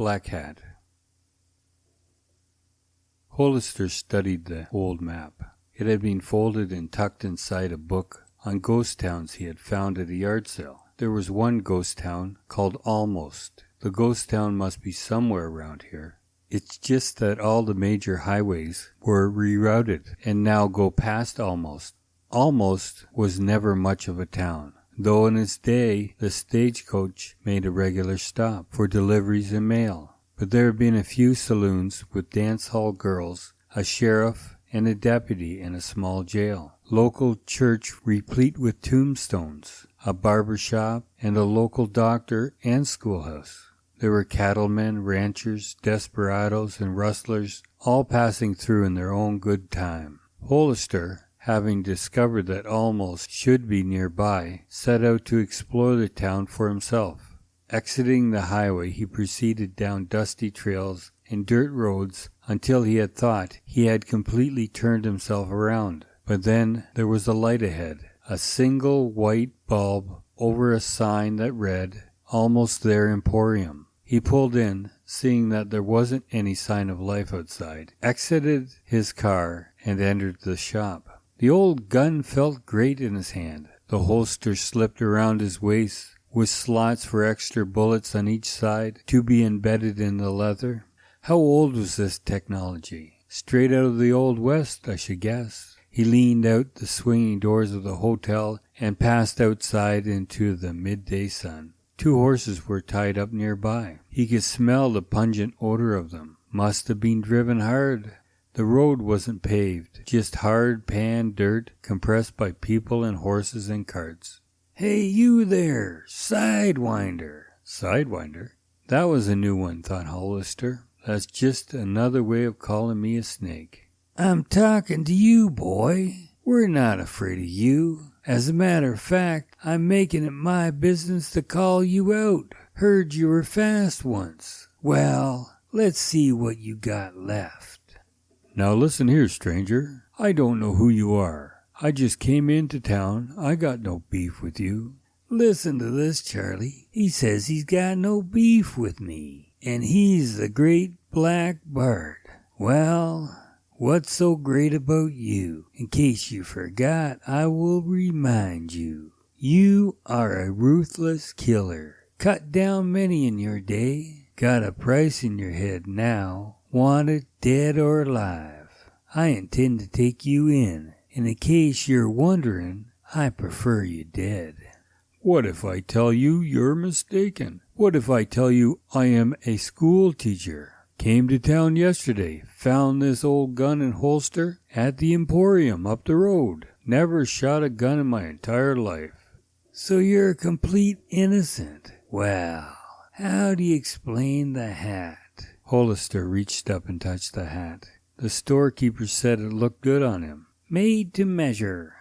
Black Hat. Hollister studied the old map. It had been folded and tucked inside a book on ghost towns he had found at a yard sale. There was one ghost town called Almost. The ghost town must be somewhere around here. It's just that all the major highways were rerouted and now go past Almost. Almost was never much of a town, though in its day the stagecoach made a regular stop for deliveries and mail. But there have been a few saloons with dance hall girls, a sheriff, and a deputy in a small jail. Local church replete with tombstones, a barber shop, and a local doctor and schoolhouse. There were cattlemen, ranchers, desperados, and rustlers, all passing through in their own good time. Hollister, having discovered that Almost should be nearby, set out to explore the town for himself. Exiting the highway, he proceeded down dusty trails and dirt roads until he had thought he had completely turned himself around. But then there was a light ahead, a single white bulb over a sign that read, "Almost There Emporium." He pulled in, seeing that there wasn't any sign of life outside, exited his car, and entered the shop. The old gun felt great in his hand. The holster slipped around his waist, with slots for extra bullets on each side to be embedded in the leather. How old was this technology? Straight out of the Old West, I should guess. He leaned out the swinging doors of the hotel and passed outside into the midday sun. 2 horses were tied up nearby. He could smell the pungent odor of them. Must have been driven hard. The road wasn't paved, just hard pan dirt compressed by people and horses and carts. "Hey, you there, Sidewinder." Sidewinder? That was a new one, thought Hollister. That's just another way of calling me a snake. "I'm talking to you, boy. We're not afraid of you. As a matter of fact, I'm making it my business to call you out. Heard you were fast once. Well, let's see what you got left." "Now listen here, stranger. I don't know who you are. I just came into town. I got no beef with you." "Listen to this, Charlie. He says he's got no beef with me, and he's the great Black Bart. Well, what's so great about you? In case you forgot, I will remind you. You are a ruthless killer. Cut down many in your day. Got a price in your head now. Wanted dead or alive. I intend to take you in. And in case you're wondering, I prefer you dead." "What if I tell you you're mistaken? What if I tell you I am a school teacher? Came to town yesterday, found this old gun and holster at the Emporium up the road. Never shot a gun in my entire life." "So you're a complete innocent. Well, how do you explain the hat?" Hollister reached up and touched the hat. The storekeeper said it looked good on him. "Made to measure,"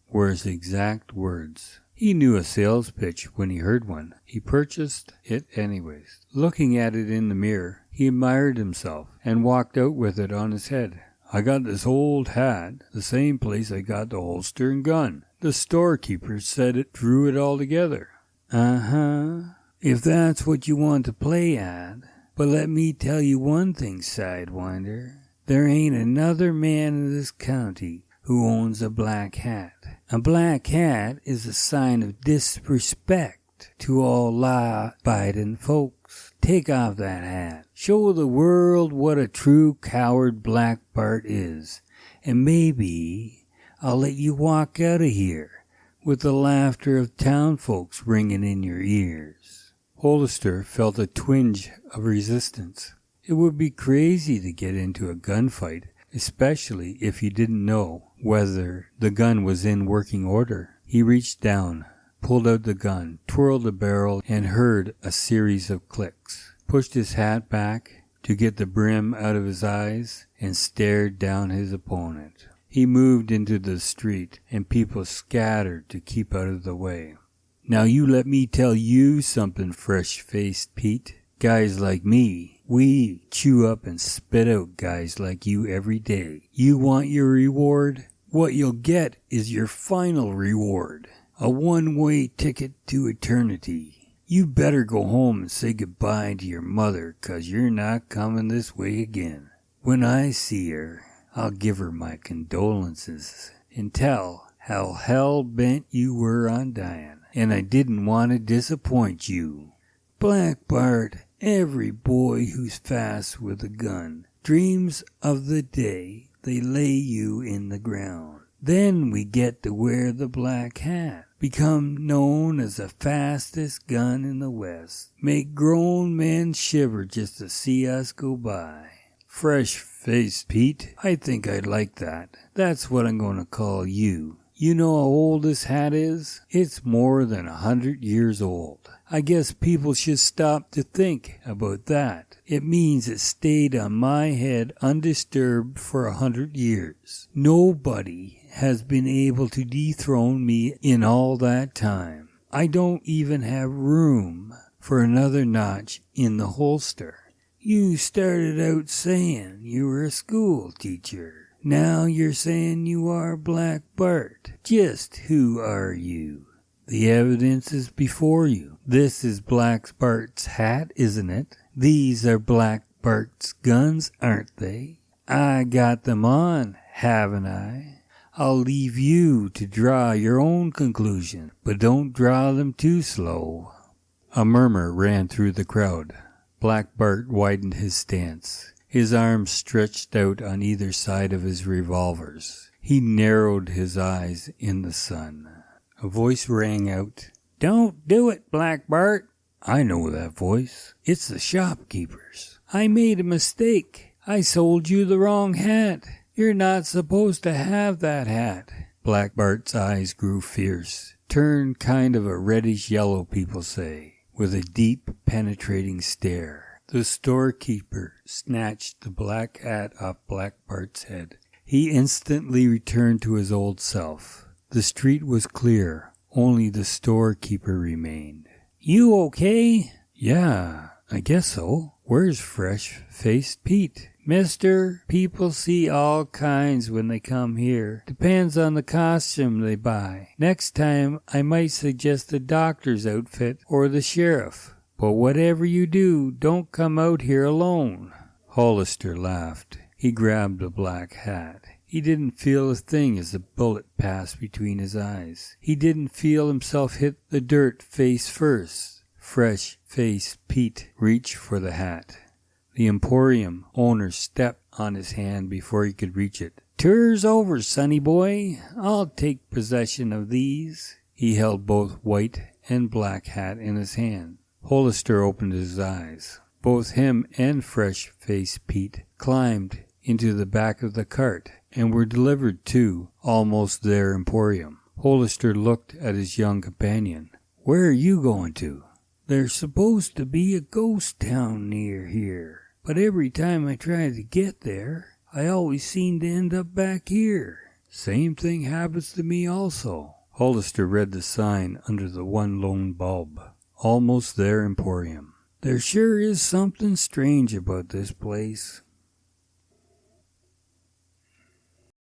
were his exact words. He knew a sales pitch when he heard one. He purchased it anyways. Looking at it in the mirror, he admired himself and walked out with it on his head. "I got this old hat, the same place I got the holster and gun. The storekeeper said it drew it all together." "Uh-huh, if that's what you want to play at. But let me tell you one thing, Sidewinder. There ain't another man in this county who owns a black hat. A black hat is a sign of disrespect to all law-abiding folks. Take off that hat. Show the world what a true coward Black Bart is, and maybe I'll let you walk out of here with the laughter of town folks ringing in your ears." Hollister felt a twinge of resistance. It would be crazy to get into a gunfight, especially if he didn't know whether the gun was in working order. He reached down, pulled out the gun, twirled the barrel, and heard a series of clicks. Pushed his hat back to get the brim out of his eyes and stared down his opponent. He moved into the street, and people scattered to keep out of the way. "Now you let me tell you something, fresh-faced Pete. Guys like me, we chew up and spit out guys like you every day. You want your reward? What you'll get is your final reward. A one-way ticket to eternity. You better go home and say goodbye to your mother, 'cause you're not coming this way again. When I see her, I'll give her my condolences and tell how hell-bent you were on dying, and I didn't want to disappoint you. Black Bart, every boy who's fast with a gun dreams of the day they lay you in the ground. Then we get to wear the black hat, become known as the fastest gun in the West, make grown men shiver just to see us go by. Fresh-faced Pete, I think I'd like that. That's what I'm going to call you. You know how old this hat is? It's more than 100 years old. I guess people should stop to think about that. It means it stayed on my head undisturbed for 100 years. Nobody has been able to dethrone me in all that time. I don't even have room for another notch in the holster. You started out saying you were a school teacher. Now you're saying you are Black Bart. Just who are you? The evidence is before you. This is Black Bart's hat, isn't it? These are Black Bart's guns, aren't they? I got them on, haven't I? I'll leave you to draw your own conclusion, but don't draw them too slow. A murmur ran through the crowd. Black Bart widened his stance. His arms stretched out on either side of his revolvers. He narrowed his eyes in the sun. A voice rang out, "Don't do it, Black Bart." I know that voice. It's the shopkeeper's. I made a mistake. I sold you the wrong hat. You're not supposed to have that hat. Black Bart's eyes grew fierce, turned kind of a reddish yellow, people say, with a deep, penetrating stare. The storekeeper snatched the black hat off Black Bart's head. He instantly returned to his old self. The street was clear. Only the storekeeper remained. "You okay?" "Yeah, I guess so. Where's Fresh-Faced Pete?" "Mister, people see all kinds when they come here. Depends on the costume they buy. Next time I might suggest the doctor's outfit or the sheriff. But whatever you do, don't come out here alone." Hollister laughed. He grabbed the black hat. He didn't feel a thing as the bullet passed between his eyes. He didn't feel himself hit the dirt face first. Fresh-Faced Pete reached for the hat. The Emporium owner stepped on his hand before he could reach it. "Tour's over, sonny boy. I'll take possession of these." He held both white and black hat in his hand. Hollister opened his eyes. Both him and Fresh-Faced Pete climbed into the back of the cart and were delivered to almost their Emporium. Hollister looked at his young companion. "Where are you going to?" "There's supposed to be a ghost town near here, but every time I try to get there, I always seem to end up back here." "Same thing happens to me also." Hollister read the sign under the one lone bulb. Almost their Emporium. "There sure is something strange about this place.